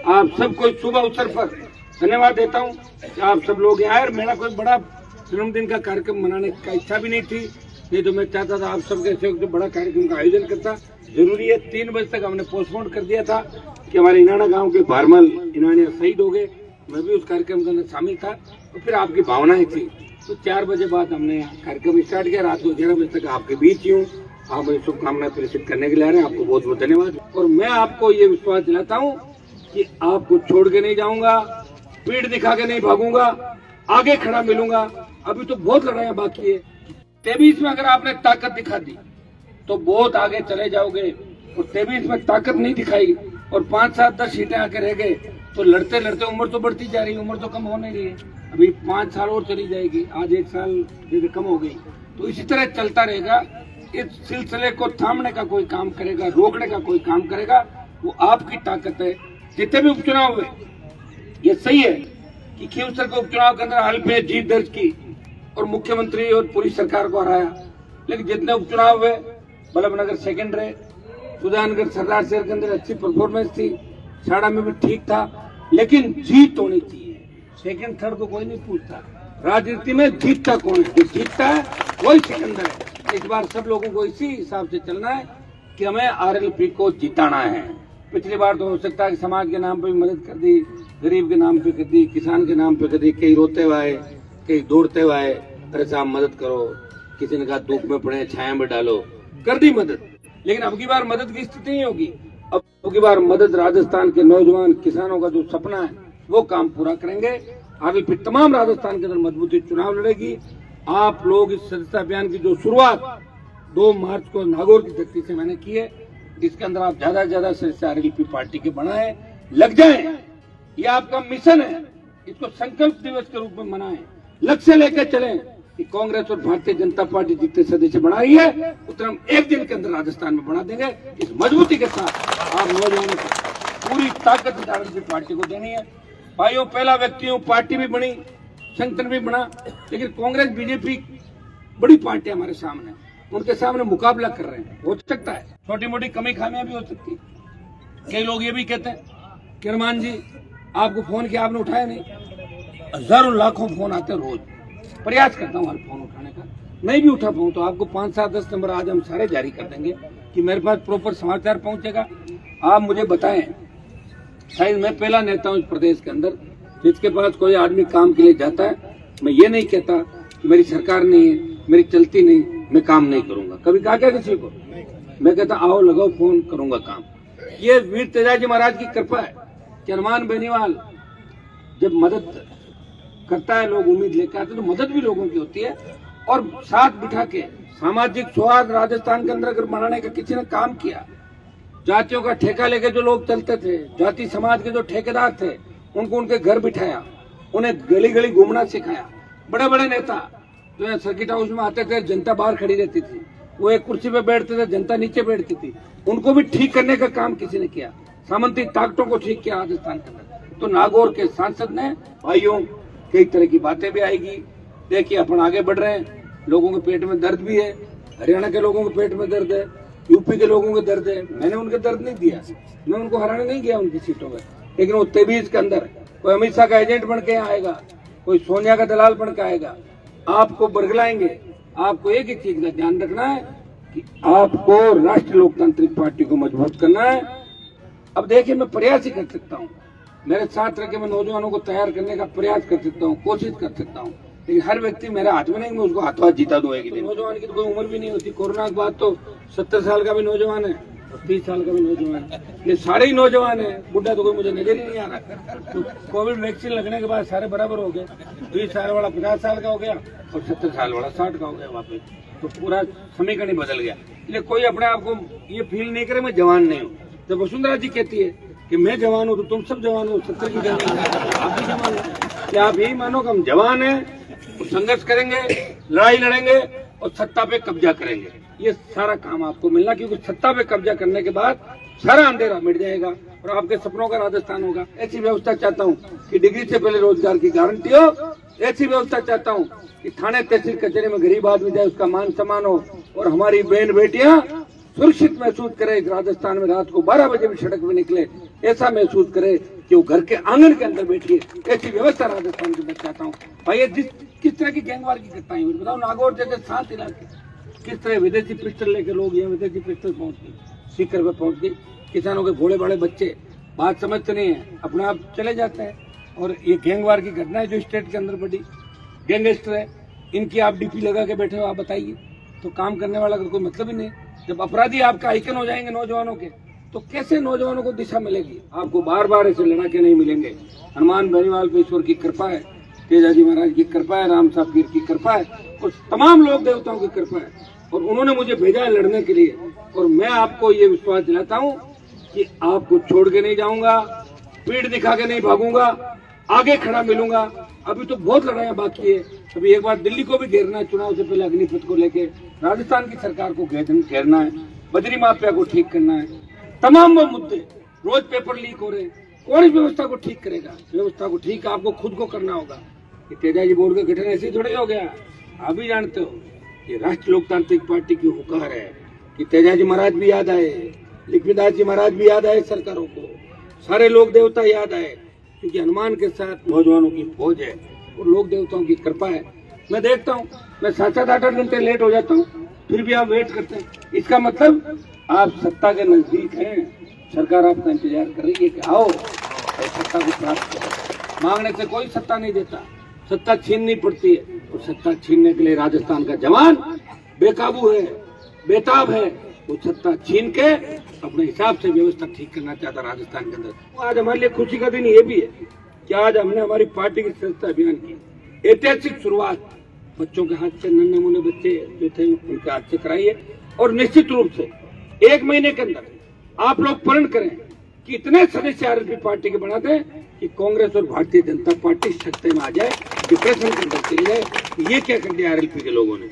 आप सबको शुभ अवसर पर धन्यवाद देता हूँ कि आप सब लोग यहाँ आए। मेरा कोई बड़ा जन्मदिन का कार्यक्रम मनाने का इच्छा भी नहीं थी, नहीं तो मैं चाहता था आप सबके सहयोग से बड़ा कार्यक्रम का आयोजन करता। जरूरी है 3 बजे तक हमने पोस्टपोन कर दिया था कि हमारे इनाना गांव के भारमल इनानिया शहीद हो गए, मैं भी उस कार्यक्रम के अंदर शामिल था। तो फिर आपकी भावनाएं थी तो 4 बजे बाद हमने कार्यक्रम स्टार्ट किया। रात को 11 बजे तक आपके बीच ही हूँ। आप मुझे शुभकामनाएं प्रेषित करने के लिए आ रहे हैं, आपको बहुत बहुत धन्यवाद। और मैं आपको ये विश्वास दिलाता हूँ कि आपको छोड़ के नहीं जाऊंगा, पीठ दिखा के नहीं भागूंगा, आगे खड़ा मिलूंगा। अभी तो बहुत लड़ाइयां बाकी है। 23 में अगर आपने ताकत दिखा दी तो बहुत आगे चले जाओगे, और 23 में ताकत नहीं दिखाई और 5, 7, 10 सीटें आके रह गए तो लड़ते लड़ते उम्र तो बढ़ती जा रही है, उम्र तो कम हो नहीं रही है। अभी 5 साल और चली जाएगी, आज 1 साल जैसे कम हो गई, तो इसी तरह चलता रहेगा। इस सिलसिले को थामने का कोई काम करेगा, रोकने का कोई काम करेगा, वो आपकी ताकत है। जितने भी उपचुनाव हुए, ये सही है कि खींवसर के उपचुनाव के अंदर हल्फ में जीत दर्ज की और मुख्यमंत्री और पूरी सरकार को हराया, लेकिन जितने उपचुनाव हुए, बल्लभनगर सेकंड रहे, सुजानगढ़ सरदार शहर के अंदर अच्छी परफॉर्मेंस थी, छाड़ा में भी ठीक था, लेकिन जीत होनी चाहिए। सेकंड थर्ड को कोई नहीं पूछता, राजनीति में जीतता कौन है? जो जीतता है वही सिकंदर है। इस बार सब लोगों को इसी हिसाब से चलना है कि हमें आरएलपी को जिताना है। पिछली बार तो हो सकता है कि समाज के नाम पे भी मदद कर दी, गरीब के नाम पे कर दी, किसान के नाम पे कर दी, कहीं रोते हुए आए, कहीं दौड़ते हुए आए, अरे साहब मदद करो, किसी ने कहा धूप में पड़े छाया में डालो, कर दी मदद। लेकिन अब की बार मदद की स्थिति नहीं होगी। अब की बार मदद राजस्थान के नौजवान किसानों का जो सपना है वो काम पूरा करेंगे। आगे फिर तमाम राजस्थान के अंदर मजबूती चुनाव लड़ेगी। आप लोग इस सदस्यता अभियान की जो शुरुआत 2 मार्च को नागौर की धरती से मैंने की है, इसके अंदर आप ज्यादा से ज्यादा सदस्य आरएलपी पार्टी के बनाएं, लग जाएं। ये आपका मिशन है, इसको संकल्प दिवस के रूप में मनाएं, लक्ष्य लेकर चलें कि कांग्रेस और भारतीय जनता पार्टी जितने सदस्य बनाई है उतना हम 1 दिन के अंदर राजस्थान में बना देंगे। इस मजबूती के साथ आप नौजवानों को पूरी ताकत आरएलपी पार्टी को देनी है। भाइयों, पहला व्यक्ति हूँ, पार्टी भी बनी, संगठन भी बना, लेकिन कांग्रेस बीजेपी बड़ी पार्टी हमारे सामने, उनके सामने मुकाबला कर रहे हैं। हो सकता है छोटी मोटी कमी खामियां भी हो सकती है। कई लोग ये भी कहते हैं कि हनुमान जी आपको फोन किया, आपने उठाया नहीं। हजारों लाखों फोन आते हैं रोज, प्रयास करता हूँ हर फोन उठाने का, नहीं भी उठा पाऊँ तो आपको 5, 7, 10 नंबर आज हम सारे जारी कर देंगे कि मेरे पास प्रॉपर समाचार पहुंचेगा। आप मुझे बताएं, शायद मैं पहला नेता हूँ इस प्रदेश के अंदर जिसके पास कोई आदमी काम के लिए जाता है, मैं ये नहीं कहता कि मेरी सरकार नहीं है, मेरी चलती नहीं, मैं काम नहीं करूंगा। कभी कहा क्या किसी को? मैं कहता आओ लगाओ फोन, करूंगा काम। ये वीर तेजाजी महाराज की कृपा है कि हनुमान बेनीवाल जब मदद करता है, लोग उम्मीद लेकर आते तो मदद भी लोगों की होती है। और साथ बिठा के सामाजिक सौहार्द राजस्थान के अंदर अगर बनाने का किसी ने काम किया, जातियों का ठेका लेके जो लोग चलते थे, जाति समाज के जो ठेकेदार थे, उनको उनके घर बिठाया, उन्हें गली गली घूमना सिखाया। बड़े बड़े नेता जो है सर्किट हाउस में आते थे, जनता बाहर खड़ी रहती थी, वो एक कुर्सी पे बैठते थे, जनता नीचे बैठती थी, उनको भी ठीक करने का काम किसी ने किया। सामंती ताकतों को ठीक किया राजस्थान के अंदर। तो नागौर के सांसद ने, भाइयों, कई तरह की बातें भी आएगी। देखिए अपन आगे बढ़ रहे हैं, लोगों के पेट में दर्द भी है, हरियाणा के लोगों के पेट में दर्द है, यूपी के लोगों के दर्द है। मैंने उनके दर्द नहीं दिया, मैं उनको हराने नहीं गया उनकी सीटों में, लेकिन वो 23 के अंदर कोई अमित शाह का एजेंट बन के आएगा, कोई सोनिया का दलाल बन के आएगा, आपको बरगलाएंगे। आपको एक ही चीज का ध्यान रखना है कि आपको राष्ट्रीय लोकतांत्रिक पार्टी को मजबूत करना है। अब देखिए, मैं प्रयास ही कर सकता हूँ, मेरे साथ रह के मैं नौजवानों को तैयार करने का प्रयास कर सकता हूँ, कोशिश कर सकता हूँ, लेकिन हर व्यक्ति मेरे हाथ में नहीं, मैं उसको हाथों हाथ जीता दूं। एक दिन नौजवान की तो कोई उम्र भी नहीं होती। कोरोना के बाद तो 70 साल का भी नौजवान है, 30 साल का भी नौजवान है, ये सारे ही नौजवान है। बुढ़ा तो कोई मुझे नजर ही नहीं आ रहा। तो कोविड वैक्सीन लगने के बाद सारे बराबर हो गए। 20 साल वाला 50 साल का हो गया और 70 साल वाला 60 का हो गया वापस। तो पूरा समीकरण ही बदल गया। इसलिए कोई अपने आप को ये फील नहीं करे मैं जवान नहीं हूँ। जब वसुंधरा जी कहती है कि मैं जवान हूँ तो तुम सब जवान हो, 70 की आप भी जवान हो। क्या आप यही मानो कि हम जवान हैं, तो संघर्ष करेंगे, लड़ाई लड़ेंगे और सत्ता पे कब्जा करेंगे। ये सारा काम आपको मिलना, क्योंकि सत्ता पे कब्जा करने के बाद सारा अंधेरा मिट जाएगा और आपके सपनों का राजस्थान होगा। ऐसी व्यवस्था चाहता हूँ कि डिग्री से पहले रोजगार की गारंटी हो। ऐसी व्यवस्था चाहता हूँ कि थाने तहसील कचहरी में गरीब आदमी जाए, उसका मान सम्मान हो और हमारी बहन बेटियां सुरक्षित महसूस करे। राजस्थान में रात को 12 बजे भी सड़क में निकले, ऐसा महसूस करे। कि वो घर के आंगन के अंदर बैठिए, ऐसी व्यवस्था राजस्थान की मैं चाहता हूँ। भाई ये किस तरह की गैंगवार की घटनाएं हुई बताओ। नागौर जैसे शांत इलाके किस तरह विदेशी पिस्टल लेके लोग यहाँ विदेशी पिस्टल पहुंच गई, सीकर पे पहुंच गई। किसानों के भोले बड़े बच्चे बात समझते नहीं है, अपने आप चले जाते हैं। और ये गैंगवार की घटना है जो स्टेट के अंदर बड़ी गैंगस्टर है, इनकी आप डीपी लगा के बैठे हो, आप बताइए। तो काम करने वाला का कोई मतलब ही नहीं। जब अपराधी आपका आइकन हो जाएंगे नौजवानों के, तो कैसे नौजवानों को दिशा मिलेगी? आपको बार बार ऐसे लड़ाके नहीं मिलेंगे। हनुमान बेनीवाल पे ईश्वर की कृपा है, तेजाजी महाराज की कृपा है, राम साहब पीर की कृपा है, और तमाम लोग देवताओं की कृपा है, और उन्होंने मुझे भेजा है लड़ने के लिए। और मैं आपको ये विश्वास दिलाता हूँ कि आपको छोड़ के नहीं जाऊंगा, पीठ दिखा के नहीं भागूंगा, आगे खड़ा मिलूंगा। अभी तो बहुत लड़ाइयां बाकी है। अभी एक बार दिल्ली को भी घेरना है, चुनाव से पहले अग्निपथ को लेके राजस्थान की सरकार को घेरना है, बजरी माफिया को ठीक करना है, तमाम वो मुद्दे। रोज पेपर लीक हो रहे हैं, कौन इस व्यवस्था को ठीक करेगा? व्यवस्था को ठीक आपको खुद को करना होगा। ये तेजाजी बोर्ड का गठन ऐसे ही थोड़े हो गया, आप भी जानते हो। ये राष्ट्रीय लोकतांत्रिक पार्टी की हुकार है कि तेजाजी महाराज भी याद आए, लक्ष्मीदास जी महाराज भी याद आए, सरकारों को सारे लोग देवता याद आए, क्योंकि हनुमान के साथ नौजवानों की फौज है और लोक देवताओं की कृपा है। मैं देखता हूँ, मैं 7-8 घंटे लेट हो जाता हूँ, फिर भी आप वेट करते हैं। इसका मतलब आप सत्ता के नजदीक हैं, सरकार आपका इंतजार कर रही है कि आओ सत्ता को प्राप्त करो। मांगने से कोई सत्ता नहीं देता, सत्ता छीननी पड़ती है, और सत्ता छीनने के लिए राजस्थान का जवान बेकाबू है, बेताब है। वो सत्ता छीन के अपने हिसाब से व्यवस्था ठीक करना चाहता राजस्थान के अंदर। आज हमारे लिए खुशी का दिन ये भी है कि आज हमने हमारी पार्टी की सदस्यता अभियान की ऐतिहासिक शुरुआत बच्चों के हाथ से, नन्हे मुन्ने बच्चे जो थे उनके हाथ से कराई है। और निश्चित रूप से 1 महीने के अंदर आप लोग प्रण करें कि इतने सदस्य आरएलपी पार्टी के बना दें कि कांग्रेस और भारतीय जनता पार्टी सत्ता में आ जाए, डिप्रेशन के अंदर चली जाए। ये क्या कर दिया आरएलपी के लोगों ने।